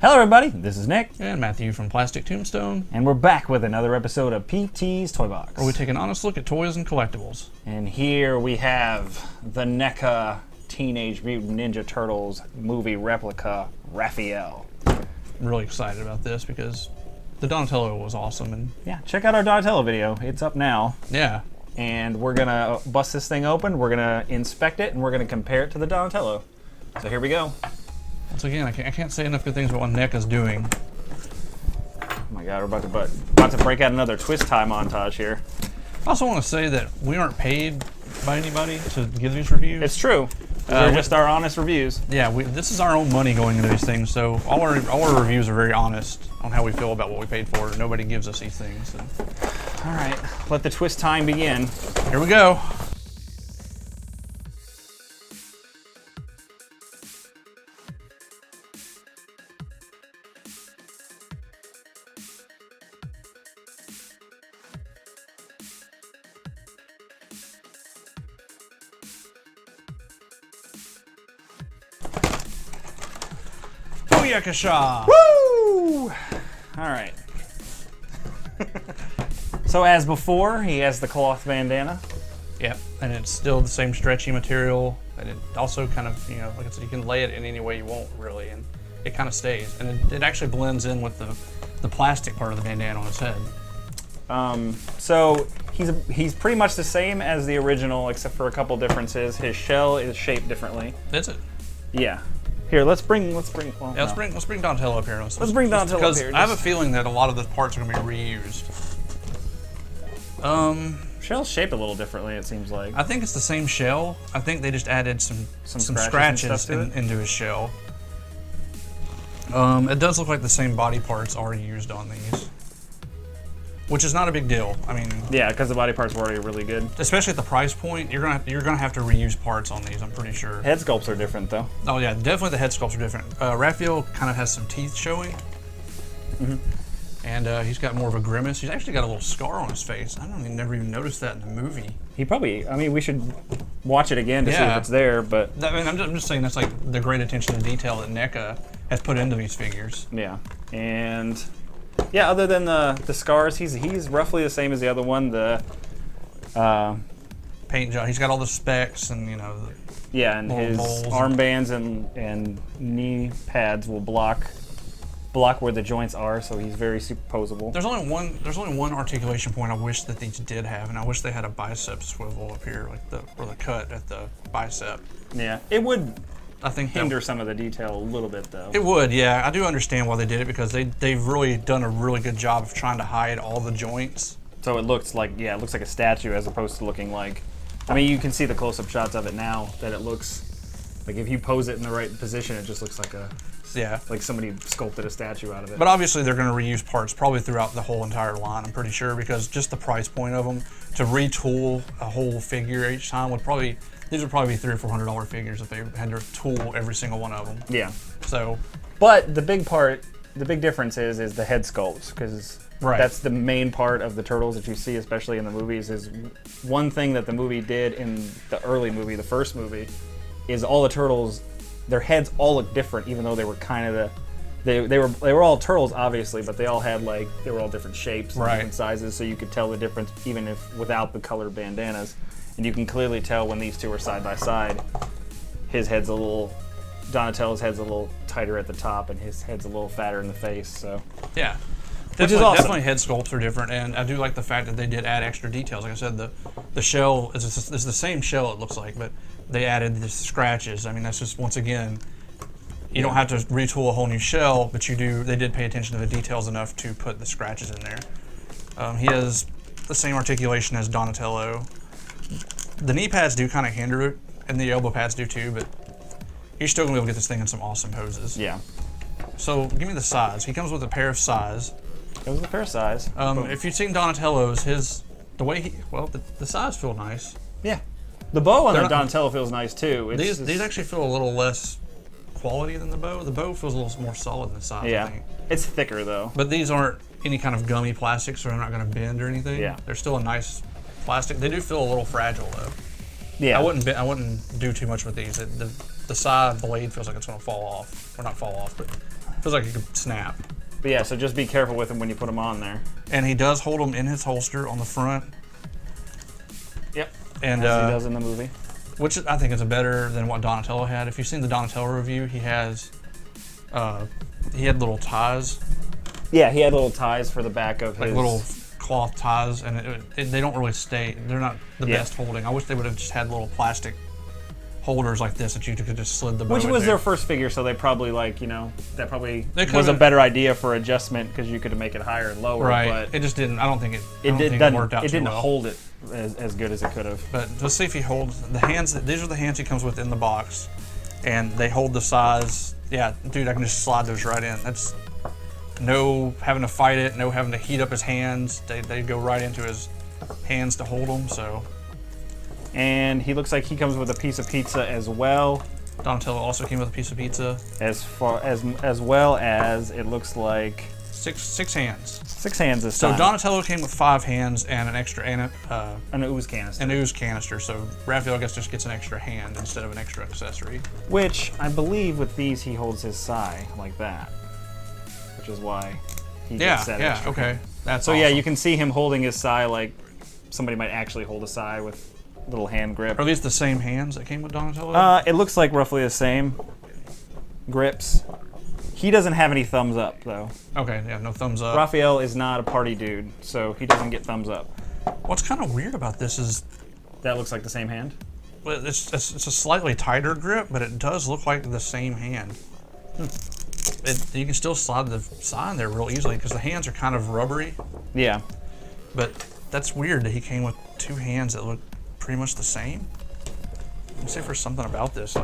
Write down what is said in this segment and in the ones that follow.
Hello everybody, this is Nick. And Matthew from Plastic Tombstone. And we're back with another episode of PT's Toy Box. Where we take an honest look at toys and collectibles. And here we have the Neca Teenage Mutant Ninja Turtles movie replica, Raphael. I'm really excited about this because the Donatello was awesome. And yeah, check out our Donatello video. It's up now. Yeah. And we're gonna bust this thing open, we're gonna inspect it, and we're gonna compare it to the Donatello. So here we go. Once again, I can't say enough good things about what Neca's doing. Oh my god, we're about to break out another twist tie montage here. I also want to say that we aren't paid by anybody to give these reviews. It's true. They're just our honest reviews. Yeah, this is our own money going into these things, so all our reviews are very honest on how we feel about what we paid for. Nobody gives us these things. So. All right, let the twist time begin. Here we go. Booyakasha! Woo! All right. So as before, he has the cloth bandana. Yep, and it's still the same stretchy material, and it also kind of, like I said, you can lay it in any way you want, really, and it kind of stays. And it actually blends in with the plastic part of the bandana on his head. So he's pretty much the same as the original, except for a couple differences. His shell is shaped differently. That's it. Yeah. Here, let's bring. Well, yeah, let's bring Donatello up here. Let's bring Donatello up here. Because I have a feeling that a lot of the parts are going to be reused. Shell's shaped a little differently, it seems like. I think it's the same shell. I think they just added some scratches into his shell. It does look like the same body parts are used on these, which is not a big deal. I mean, yeah, because the body parts were already really good. Especially at the price point, you're gonna have to reuse parts on these. I'm pretty sure. Head sculpts are different, though. Oh yeah, definitely the head sculpts are different. Raphael kind of has some teeth showing, and he's got more of a grimace. He's actually got a little scar on his face. I never even noticed that in the movie. He probably. I mean, we should watch it again to see if it's there. But I mean, I'm just saying that's like the great attention to detail that Neca has put into these figures. Yeah, and. Yeah, other than the scars, he's roughly the same as the other one. The paint job. He's got all the specs and yeah, and his armbands and knee pads will block where the joints are, so he's very superposable. There's only one articulation point I wish that these did have, and I wish they had a bicep swivel up here, like the cut at the bicep. Yeah, it would. I think hinder some of the detail a little bit, though. It would, yeah. I do understand why they did it because they've really done a really good job of trying to hide all the joints. So it looks like a statue as opposed to looking like. I mean, you can see the close-up shots of it now that it looks like if you pose it in the right position, it just looks like like somebody sculpted a statue out of it. But obviously, they're going to reuse parts probably throughout the whole entire line. I'm pretty sure because just the price point of them to retool a whole figure each time would probably. These would probably be $300 or $400 figures if they had to tool every single one of them. Yeah. So. But the big difference is the head sculpts, because that's the main part of the turtles that you see, especially in the movies. Is one thing that the movie did in the early movie, the first movie, is all the turtles, their heads all look different, even though they were kind of they were all turtles, obviously, but they all had they were all different shapes and different sizes, so you could tell the difference even if without the colored bandanas. And you can clearly tell when these two are side by side. Donatello's head's a little tighter at the top, and his head's a little fatter in the face. So yeah, which is awesome. Definitely head sculpts are different, and I do like the fact that they did add extra details. Like I said, the shell is the same shell it looks like, but they added the scratches. I mean, that's just once again, you don't have to retool a whole new shell, but you do. They did pay attention to the details enough to put the scratches in there. He has the same articulation as Donatello. The knee pads do kind of hinder it, and the elbow pads do too, but you're still going to be able to get this thing in some awesome poses. Yeah. So, give me the size. He comes with a pair of size. Comes with a pair of size. If you've seen Donatello's, the size feel nice. Yeah. The bow on the Donatello feels nice too. These actually feel a little less quality than the bow. The bow feels a little more solid in the size, I think. It's thicker, though. But these aren't any kind of gummy plastic, so they're not going to bend or anything. Yeah. They're still a nice plastic. They do feel a little fragile, though. Yeah. I wouldn't do too much with these. The side blade feels like it's going to fall off. Or not fall off, but Feels like it could snap. But yeah, so just be careful with him when you put him on there. And he does hold them in his holster on the front. Yep. And as he does in the movie. Which I think is better than what Donatello had. If you've seen the Donatello review, he had little ties. Yeah, he had little ties for the back of like little cloth ties, and they don't really stay. They're not the best holding. I wish they would have just had little plastic holders like this that you could just slid the bow. Which was their first figure, so they probably that probably was a better idea for adjustment because you could make it higher and lower. Right. But it just didn't. I don't think it worked out. It didn't well. hold it as good as it could have. But let's see if he holds the hands. These are the hands he comes with in the box, and they hold the size. Yeah, dude, I can just slide those right in. That's no having to fight it, no having to heat up his hands. They go right into his hands to hold them. So. And he looks like he comes with a piece of pizza as well. Donatello also came with a piece of pizza. As well as it looks like six hands. 6 hands this time. So Donatello came with 5 hands and an extra an ooze canister. An ooze canister. So Raphael just gets an extra hand instead of an extra accessory. Which I believe with these he holds his sai like that, which is why he gets that extra. Okay. That's so awesome. yeah, you can see him holding his sai like somebody might actually hold a sai with little hand grip. Are these the same hands that came with Donatello? It looks like roughly the same grips. He doesn't have any thumbs up though. Okay, yeah, no thumbs up. Raphael is not a party dude, so he doesn't get thumbs up. What's kind of weird about this is that looks like the same hand. Well, it's a slightly tighter grip, but it does look like the same hand. You can still slide the sai in there real easily because the hands are kind of rubbery. Yeah. But that's weird that he came with 2 hands that look pretty much the same. Let me see if there's something about this.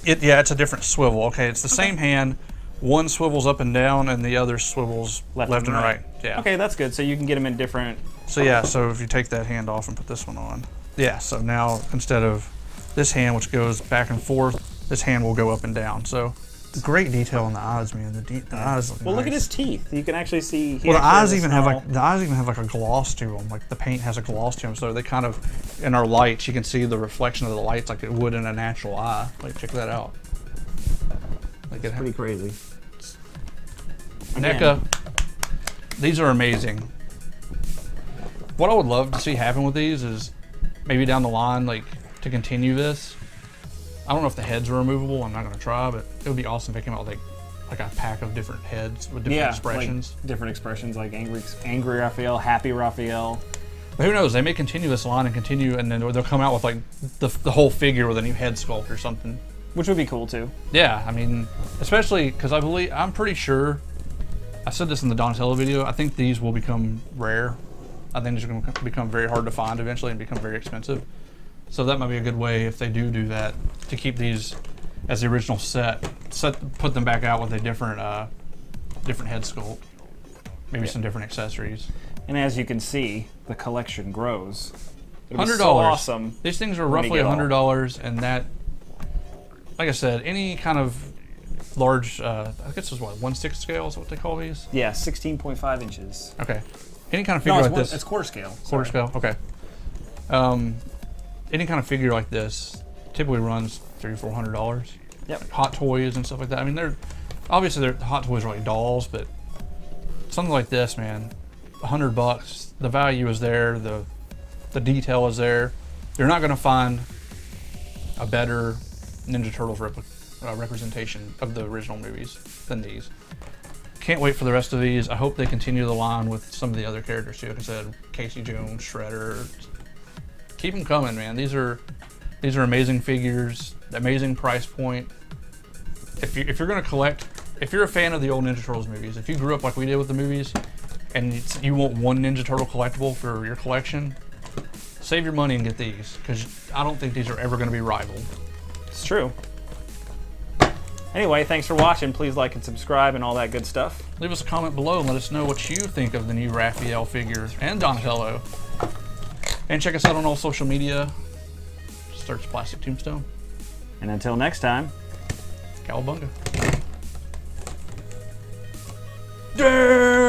It's a different swivel. Okay, it's the same hand. One swivels up and down, and the other swivels left and right. Yeah. Okay, that's good. So you can get them in different. So yeah, so if you take that hand off and put this one on, yeah. So now instead of this hand, which goes back and forth, this hand will go up and down. So great detail on the eyes, man. The eyes look Well, nice. Look at his teeth. You can actually see. Well, the eyes even have like a gloss to them. Like the paint has a gloss to them, so they kind of in our lights you can see the reflection of the lights like it would in a natural eye. Like check that out. Like it's pretty crazy. Neca, these are amazing. What I would love to see happen with these is maybe down the line, like to continue this. I don't know if the heads are removable. I'm not gonna try, but it would be awesome if they came out with like a pack of different heads with different expressions. Like different expressions, like angry Raphael, happy Raphael. But who knows? They may continue this line and continue, and then they'll come out with like the whole figure with a new head sculpt or something. Which would be cool too. Yeah, I mean, especially because I'm pretty sure. I said this in the Donatello video. I think these will become rare. I think these are going to become very hard to find eventually and become very expensive. So that might be a good way if they do that to keep these as the original set. Put them back out with a different head sculpt, maybe some different accessories. And as you can see, the collection grows. $100. So awesome. These things are roughly $100, and that, like I said, any kind of large, I guess it's what 1/6 scale is what they call these. Yeah, 16.5 inches. Okay. Any kind of figure like this. It's quarter scale. Quarter scale. Okay. Any kind of figure like this typically runs $300-400. Yep. Like Hot Toys and stuff like that. I mean, they're Hot Toys are like dolls, but something like this, man, $100. The value is there. The detail is there. You're not going to find a better Ninja Turtles representation of the original movies than these. Can't wait for the rest of these. I hope they continue the line with some of the other characters too. Like I said, Casey Jones, Shredder. Keep them coming, man. These are amazing figures, amazing price point. If you're gonna collect, if you're a fan of the old Ninja Turtles movies, if you grew up like we did with the movies, and you want one Ninja Turtle collectible for your collection, save your money and get these, because I don't think these are ever gonna be rivaled. It's true. Anyway, thanks for watching. Please like and subscribe and all that good stuff. Leave us a comment below and let us know what you think of the new Raphael figures and Donatello. And check us out on all social media. Search Plastic Tombstone. And until next time, Cowabunga. Durr!